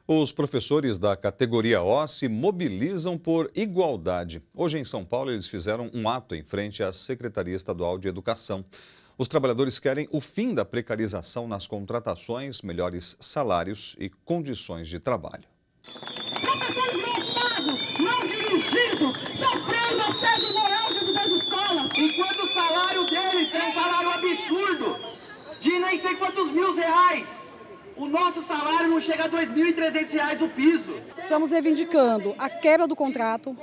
Os professores da categoria O se mobilizam por igualdade. Hoje, em São Paulo, eles fizeram um ato em frente à Secretaria Estadual de Educação. Os trabalhadores querem o fim da precarização nas contratações, melhores salários e condições de trabalho. Professores mal pagos, mal dirigidos, sofrendo assédio moral dentro das escolas. Enquanto o salário deles é um salário absurdo, de nem sei quantos mil reais. O nosso salário não chega a R$ 2.300 do piso. Estamos reivindicando a quebra do contrato,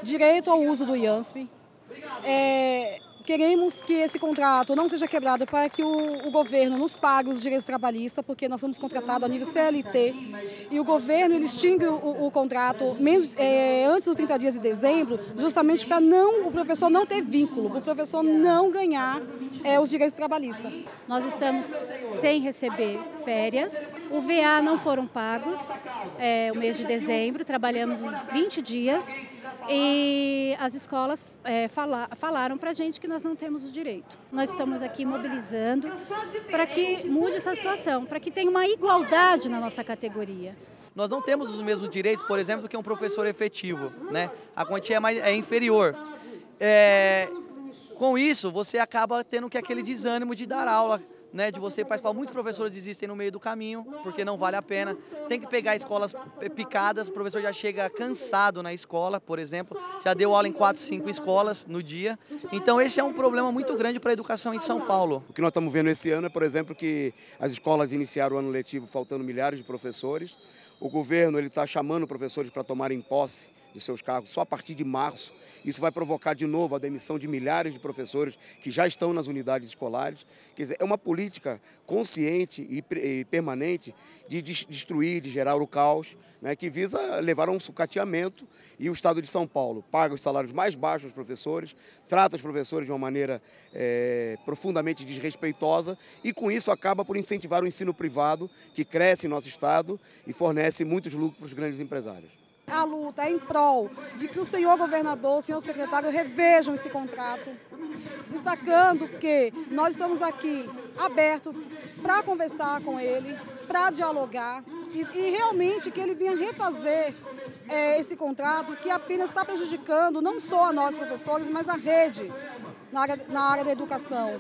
direito ao uso do IANSP. Queremos que esse contrato não seja quebrado para que o governo nos pague os direitos trabalhistas, porque nós somos contratados a nível CLT e o governo ele extingue o contrato antes dos 30 dias de dezembro, justamente para o professor não ter vínculo, para o professor não ganhar os direitos trabalhistas. Nós estamos sem receber férias, o VA não foram pagos o mês de dezembro, trabalhamos os 20 dias. E as escolas falaram para a gente que nós não temos o direito. Nós estamos aqui mobilizando para que mude essa situação, para que tenha uma igualdade na nossa categoria. Nós não temos os mesmos direitos, por exemplo, do que um professor efetivo, né? A quantia é inferior. Com isso, você acaba tendo aquele desânimo de dar aula, né, de você ir para a escola. Muitos professores desistem no meio do caminho, porque não vale a pena. Tem que pegar escolas picadas, o professor já chega cansado na escola, por exemplo, já deu aula em 4, 5 escolas no dia. Então esse é um problema muito grande para a educação em São Paulo. O que nós estamos vendo esse ano é, por exemplo, que as escolas iniciaram o ano letivo faltando milhares de professores. O governo está chamando professores para tomarem posse de seus cargos só a partir de março. Isso vai provocar de novo a demissão de milhares de professores que já estão nas unidades escolares. Quer dizer, é uma política consciente e permanente de destruir, de gerar o caos, né, que visa levar a um sucateamento. E o Estado de São Paulo paga os salários mais baixos dos professores, trata os professores de uma maneira profundamente desrespeitosa e com isso acaba por incentivar o ensino privado que cresce em nosso Estado e fornece muitos lucros para os grandes empresários. A luta é em prol de que o senhor governador, o senhor secretário revejam esse contrato, destacando que nós estamos aqui abertos para conversar com ele, para dialogar e realmente que ele venha refazer esse contrato que apenas está prejudicando não só a nós professores, mas a rede na área da educação.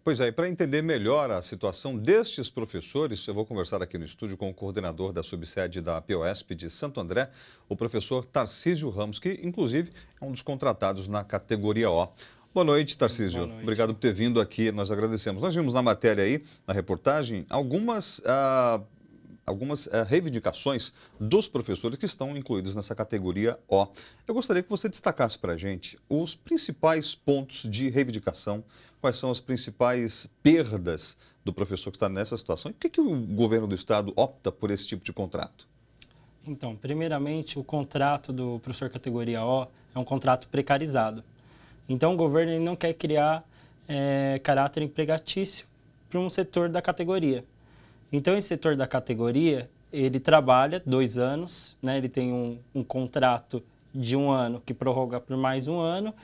Pois é, e para entender melhor a situação destes professores, eu vou conversar aqui no estúdio com o coordenador da subsede da POSP de Santo André, o professor Tarcísio Ramos, que inclusive é um dos contratados na categoria O. Boa noite, Tarcísio. Boa noite. Obrigado por ter vindo aqui, nós agradecemos. Nós vimos na matéria aí, na reportagem, algumas reivindicações dos professores que estão incluídos nessa categoria O. Eu gostaria que você destacasse para a gente os principais pontos de reivindicação, quais são as principais perdas do professor que está nessa situação e por que o governo do estado opta por esse tipo de contrato? Então, primeiramente, o contrato do professor categoria O é um contrato precarizado. Então, o governo ele não quer criar caráter empregatício para um setor da categoria. Então, esse setor da categoria, ele trabalha 2 anos, né? Ele tem um contrato de 1 ano que prorroga por mais 1 ano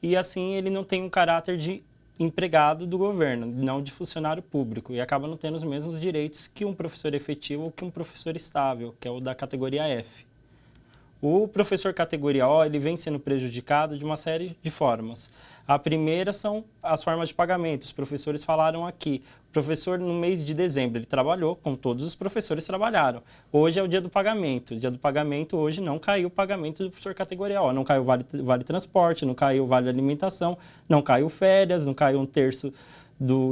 e, assim, ele não tem um caráter de empregado do governo, não de funcionário público, e acaba não tendo os mesmos direitos que um professor efetivo ou que um professor estável, que é o da categoria F. O professor categoria O, ele vem sendo prejudicado de uma série de formas. A primeira são as formas de pagamento. Os professores falaram aqui. O professor, no mês de dezembro, ele trabalhou, como todos os professores trabalharam. Hoje é o dia do pagamento. O dia do pagamento, hoje, não caiu o pagamento do professor categoria O. Não caiu vale transporte, não caiu vale alimentação, não caiu férias, não caiu 1/3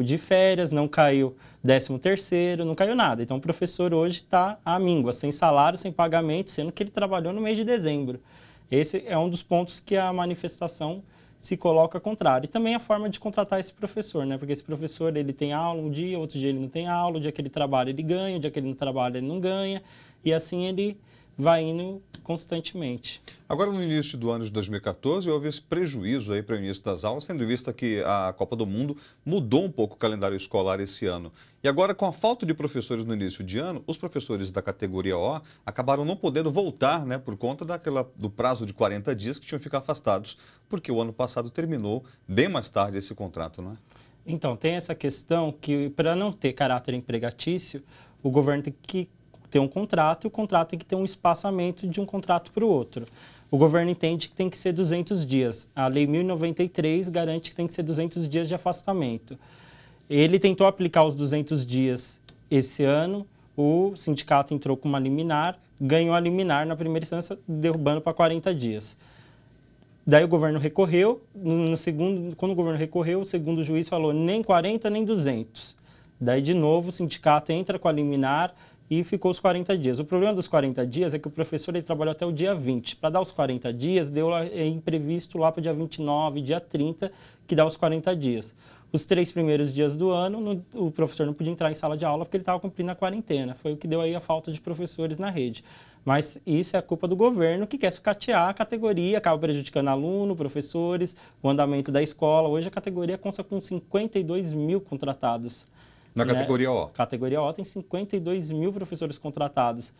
de férias, não caiu 13º, não caiu nada. Então, o professor hoje está à míngua, sem salário, sem pagamento, sendo que ele trabalhou no mês de dezembro. Esse é um dos pontos que a manifestação se coloca contrário. E também a forma de contratar esse professor, né? Porque esse professor, ele tem aula um dia, outro dia ele não tem aula, o dia que ele trabalha ele ganha, o dia que ele não trabalha ele não ganha, e assim ele vai indo constantemente. Agora, no início do ano de 2014, houve esse prejuízo aí para o início das aulas, tendo em vista que a Copa do Mundo mudou um pouco o calendário escolar esse ano. E agora, com a falta de professores no início de ano, os professores da categoria O acabaram não podendo voltar, né, por conta do prazo de 40 dias que tinham que ficar afastados, porque o ano passado terminou bem mais tarde esse contrato, não é? Então, tem essa questão que, para não ter caráter empregatício, o governo tem que ter um contrato, e o contrato tem que ter um espaçamento de um contrato para o outro. O governo entende que tem que ser 200 dias. A Lei 1093 garante que tem que ser 200 dias de afastamento. Ele tentou aplicar os 200 dias esse ano, o sindicato entrou com uma liminar, ganhou a liminar na primeira instância, derrubando para 40 dias. Daí o governo recorreu, quando o governo recorreu, o segundo juiz falou nem 40 nem 200. Daí, de novo, o sindicato entra com a liminar e ficou os 40 dias. O problema dos 40 dias é que o professor ele trabalhou até o dia 20. Para dar os 40 dias, deu imprevisto lá para o dia 29, dia 30, que dá os 40 dias. Os 3 primeiros dias do ano, o professor não podia entrar em sala de aula porque ele estava cumprindo a quarentena. Foi o que deu aí a falta de professores na rede. Mas isso é a culpa do governo que quer sucatear a categoria, acaba prejudicando aluno, professores, o andamento da escola. Hoje a categoria consta com 52 mil contratados. Na categoria O? Categoria O tem 52 mil professores contratados.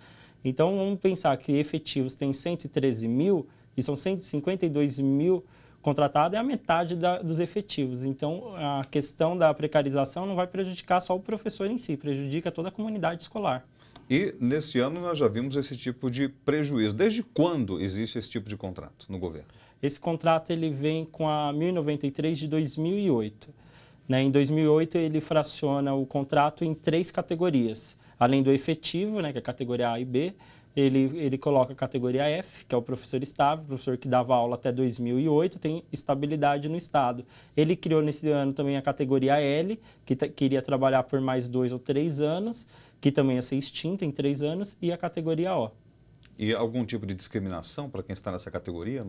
Então, vamos pensar que efetivos tem 113 mil e são 152 mil contratados, é a metade dos efetivos. Então, a questão da precarização não vai prejudicar só o professor em si, prejudica toda a comunidade escolar. E, nesse ano, nós já vimos esse tipo de prejuízo. Desde quando existe esse tipo de contrato no governo? Esse contrato ele vem com a 1093 de 2008. Em 2008, ele fraciona o contrato em 3 categorias. Além do efetivo, que é a categoria A e B, ele coloca a categoria F, que é o professor estável, o professor que dava aula até 2008, tem estabilidade no Estado. Ele criou nesse ano também a categoria L, que iria trabalhar por mais 2 ou 3 anos, que também ia ser extinta em 3 anos, e a categoria O. E algum tipo de discriminação para quem está nessa categoria,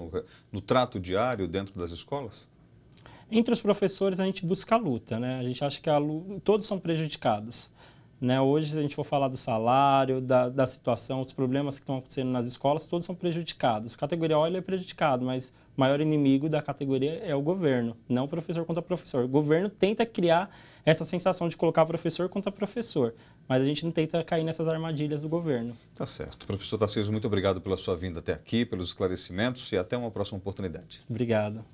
no trato diário dentro das escolas? Entre os professores, a gente busca a luta, A gente acha que todos são prejudicados. Hoje, se a gente for falar do salário, da situação, os problemas que estão acontecendo nas escolas, todos são prejudicados. A categoria O é prejudicado, mas o maior inimigo da categoria é o governo, não o professor contra professor. O governo tenta criar essa sensação de colocar professor contra professor, mas a gente não tenta cair nessas armadilhas do governo. Tá certo. Professor Tarcísio, muito obrigado pela sua vinda até aqui, pelos esclarecimentos e até uma próxima oportunidade. Obrigado.